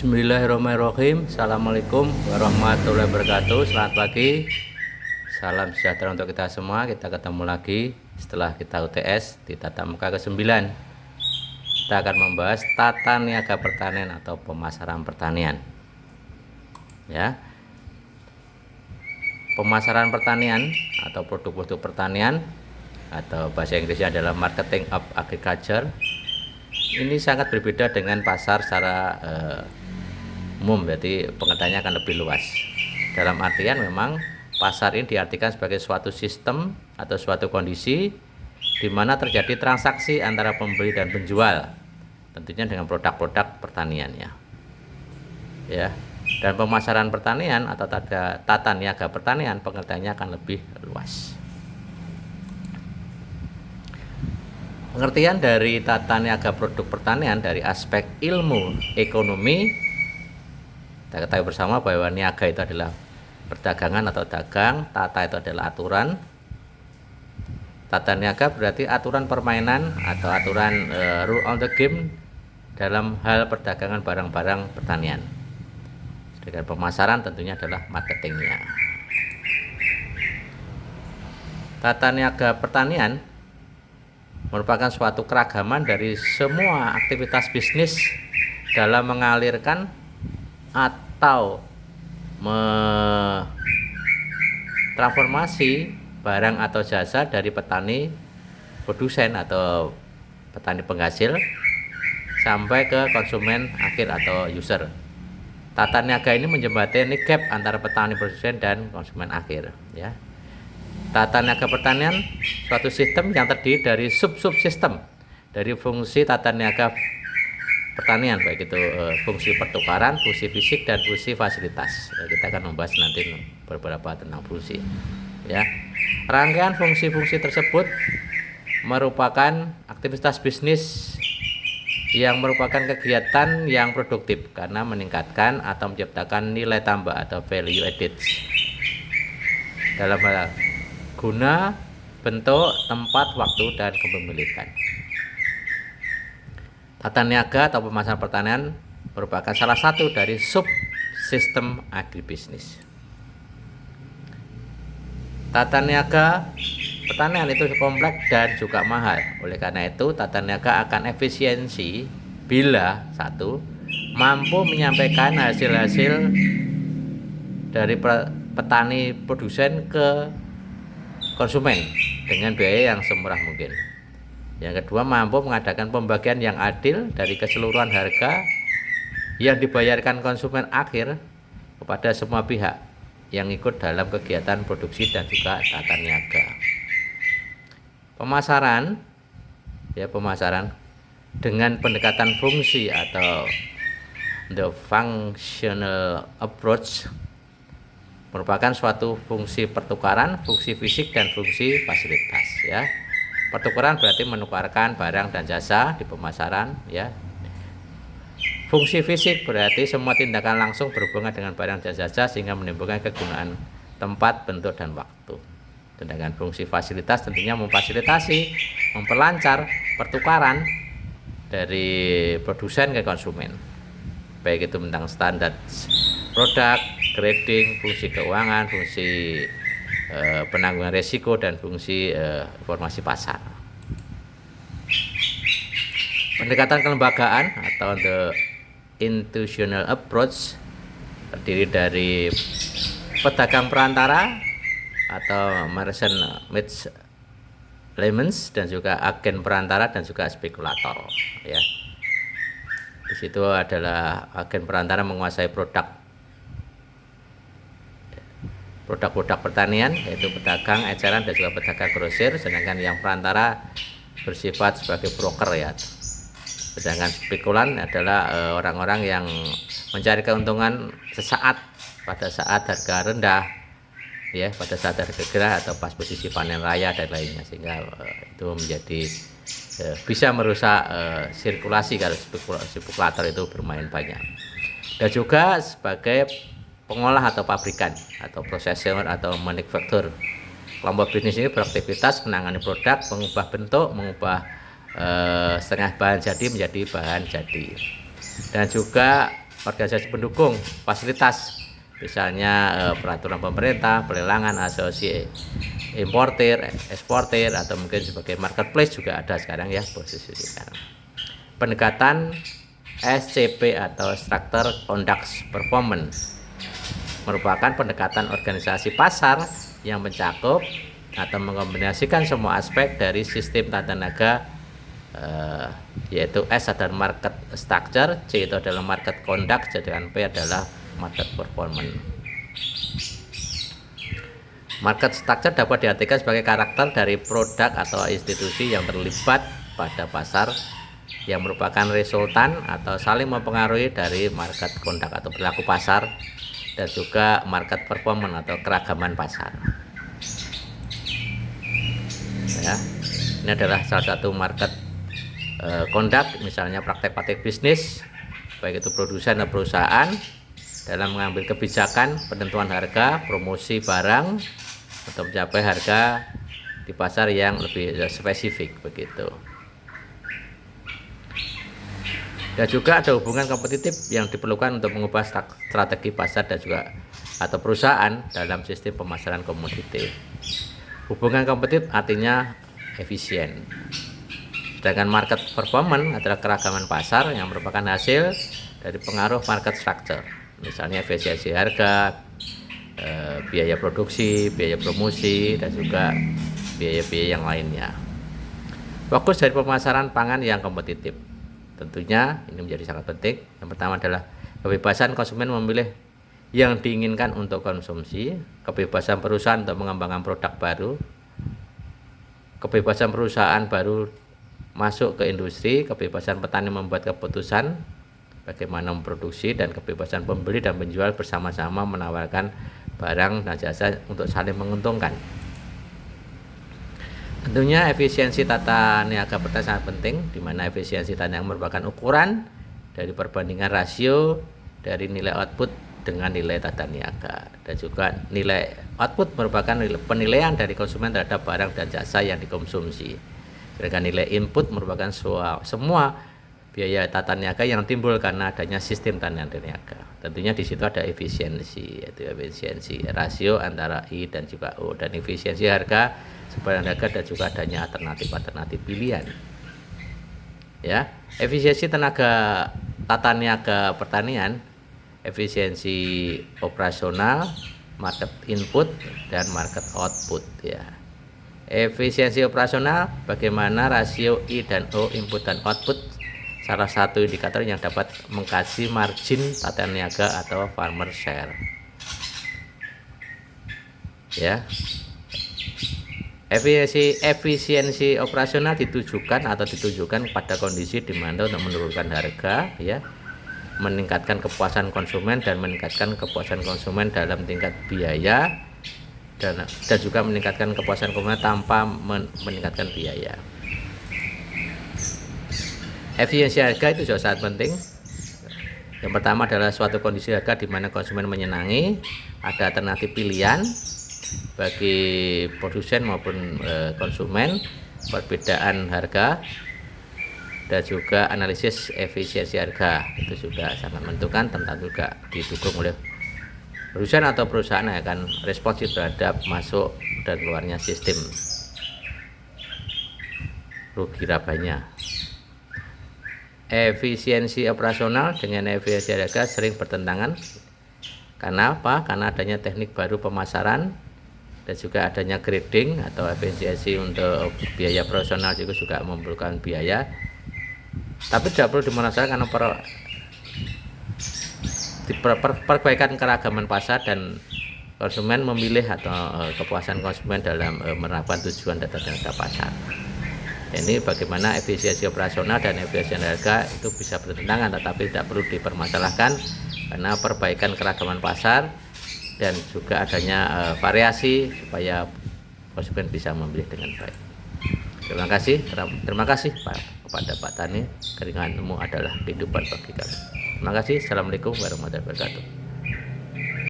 Bismillahirrahmanirrahim. Assalamualaikum warahmatullahi wabarakatuh. Selamat pagi. Salam sejahtera untuk kita semua. Kita ketemu lagi setelah kita UTS di tatap muka ke-9. Kita akan membahas tata niaga pertanian atau pemasaran pertanian. Ya. Pemasaran pertanian atau produk-produk pertanian atau bahasa Inggrisnya adalah marketing of agriculture. Ini sangat berbeda dengan pasar secara umum, berarti pengertiannya akan lebih luas. Dalam artian memang pasar ini diartikan sebagai suatu sistem atau suatu kondisi di mana terjadi transaksi antara pembeli dan penjual, tentunya dengan produk-produk pertanian ya. Dan pemasaran pertanian atau tata niaga pertanian pengertiannya akan lebih luas. Pengertian dari tata niaga produk pertanian dari aspek ilmu ekonomi, kita ketahui bersama bahwa niaga itu adalah perdagangan atau dagang, tata itu adalah aturan. Tata niaga berarti aturan permainan atau aturan rule of the game dalam hal perdagangan barang-barang pertanian. Sedangkan pemasaran tentunya adalah marketingnya. Tata niaga pertanian merupakan suatu keragaman dari semua aktivitas bisnis dalam mengalirkan atau transformasi barang atau jasa dari petani produsen atau petani penghasil sampai ke konsumen akhir atau user. Tata niaga ini menjembatani gap antara petani produsen dan konsumen akhir ya. Tata niaga pertanian suatu sistem yang terdiri dari sub-sistem dari fungsi tata niaga pertanian, baik itu fungsi pertukaran, fungsi fisik dan fungsi fasilitas. Kita akan membahas nanti beberapa tentang fungsi ya. Rangkaian fungsi-fungsi tersebut merupakan aktivitas bisnis yang merupakan kegiatan yang produktif karena meningkatkan atau menciptakan nilai tambah atau value added dalam hal guna, bentuk, tempat, waktu, dan kepemilikan. Tata niaga atau pemasaran pertanian merupakan salah satu dari subsistem agribisnis. Tata niaga pertanian itu kompleks dan juga mahal. Oleh karena itu, tata niaga akan efisiensi bila satu mampu menyampaikan hasil-hasil dari petani produsen ke konsumen dengan biaya yang semurah mungkin. Yang kedua, mampu mengadakan pembagian yang adil dari keseluruhan harga yang dibayarkan konsumen akhir kepada semua pihak yang ikut dalam kegiatan produksi dan juga tata niaga. Pemasaran dengan pendekatan fungsi atau the functional approach merupakan suatu fungsi pertukaran, fungsi fisik dan fungsi fasilitas ya. Pertukaran berarti menukarkan barang dan jasa di pemasaran ya. Fungsi fisik berarti semua tindakan langsung berhubungan dengan barang dan jasa sehingga menimbulkan kegunaan tempat, bentuk dan waktu. Sedangkan fungsi fasilitas tentunya memfasilitasi, memperlancar pertukaran dari produsen ke konsumen. Baik itu tentang standar produk, grading, fungsi keuangan, fungsi penanggulangan risiko dan fungsi informasi pasar. Pendekatan kelembagaan atau the institutional approach terdiri dari pedagang perantara atau merchant middlemen dan juga agen perantara dan juga spekulator ya. Di situ adalah agen perantara menguasai produk-produk pertanian, yaitu pedagang, eceran dan juga pedagang grosir, sedangkan yang perantara bersifat sebagai broker ya. Sedangkan spekulan adalah orang-orang yang mencari keuntungan sesaat pada saat harga rendah ya, pada saat harga gerah atau pas posisi panen raya dan lainnya, sehingga itu menjadi bisa merusak sirkulasi kalau spekulator itu bermain banyak. Dan juga sebagai pengolah atau pabrikan atau prosesor atau manufaktur. Kelompok bisnis ini beraktivitas menangani produk, mengubah bentuk, mengubah setengah bahan jadi menjadi bahan jadi. Dan juga organisasi pendukung, fasilitas, misalnya peraturan pemerintah, pelelangan, asosiasi importir, eksportir, atau mungkin sebagai marketplace juga ada sekarang ya posisi sekarang. Pendekatan SCP atau Structure Conduct Performance merupakan pendekatan organisasi pasar yang mencakup atau mengombinasikan semua aspek dari sistem tata niaga, yaitu S adalah market structure, C itu adalah market conduct, sedangkan P adalah market performance. Market structure dapat diartikan sebagai karakter dari produk atau institusi yang terlibat pada pasar yang merupakan resultan atau saling mempengaruhi dari market conduct atau perilaku pasar, dan juga market performance atau keragaman pasar. Ya, ini adalah salah satu market conduct, misalnya praktek-praktek bisnis, baik itu produsen atau perusahaan, dalam mengambil kebijakan penentuan harga, promosi barang untuk mencapai harga di pasar yang lebih spesifik begitu. Dan juga ada hubungan kompetitif yang diperlukan untuk mengubah strategi pasar dan juga atau perusahaan dalam sistem pemasaran komoditi. Hubungan kompetitif artinya efisien. Sedangkan market performance adalah keragaman pasar yang merupakan hasil dari pengaruh market structure, misalnya efisiensi harga, biaya produksi, biaya promosi, dan juga biaya-biaya yang lainnya. Fokus dari pemasaran pangan yang kompetitif. Tentunya ini menjadi sangat penting. Yang pertama adalah kebebasan konsumen memilih yang diinginkan untuk konsumsi, kebebasan perusahaan untuk mengembangkan produk baru, kebebasan perusahaan baru masuk ke industri, kebebasan petani membuat keputusan bagaimana memproduksi, dan kebebasan pembeli dan penjual bersama-sama menawarkan barang dan jasa untuk saling menguntungkan. Tentunya efisiensi tata niaga pertanian sangat penting, di mana efisiensi tata niaga merupakan ukuran dari perbandingan rasio dari nilai output dengan nilai tata niaga, dan juga nilai output merupakan penilaian dari konsumen terhadap barang dan jasa yang dikonsumsi. Sedangkan nilai input merupakan semua biaya tata niaga yang timbul karena adanya sistem tata niaga. Tentunya di situ ada efisiensi, yaitu efisiensi rasio antara I dan juga O, dan efisiensi harga sebarang harga, dan juga adanya alternatif pilihan. Ya, efisiensi tenaga tata niaga pertanian, efisiensi operasional, market input, dan market output ya. Efisiensi operasional, bagaimana rasio I dan O, input dan output, salah satu indikator yang dapat mengkaji margin tata niaga atau farmer share. Ya. Efisiensi operasional ditujukan pada kondisi di mana untuk menurunkan harga ya, meningkatkan kepuasan konsumen dan meningkatkan kepuasan konsumen dalam tingkat biaya, dan juga meningkatkan kepuasan konsumen tanpa meningkatkan biaya. Efisiensi harga itu juga sangat penting. Yang pertama adalah suatu kondisi harga di mana konsumen menyenangi, ada alternatif pilihan bagi produsen maupun konsumen, perbedaan harga, dan juga analisis efisiensi harga itu juga sangat menentukan, tentang juga didukung oleh produsen atau perusahaan yang akan responsif terhadap masuk dan keluarnya sistem rugi labanya. Efisiensi operasional dengan efisiensi harga sering bertentangan. Karena apa? Karena adanya teknik baru pemasaran, dan juga adanya grading atau efisiensi untuk biaya operasional juga memerlukan biaya. Tapi tidak perlu dimasalahkan karena perbaikan keragaman pasar dan konsumen memilih atau kepuasan konsumen dalam menerapkan tujuan data pasar. Ini bagaimana efisiensi operasional dan efisiensi harga itu bisa bertentangan, tetapi tidak perlu dipermasalahkan karena perbaikan keragaman pasar dan juga adanya variasi supaya konsumen bisa memilih dengan baik. Terima kasih kepada Pak Tani. Keringanmu adalah kehidupan bagi kami. Terima kasih. Assalamualaikum warahmatullahi wabarakatuh.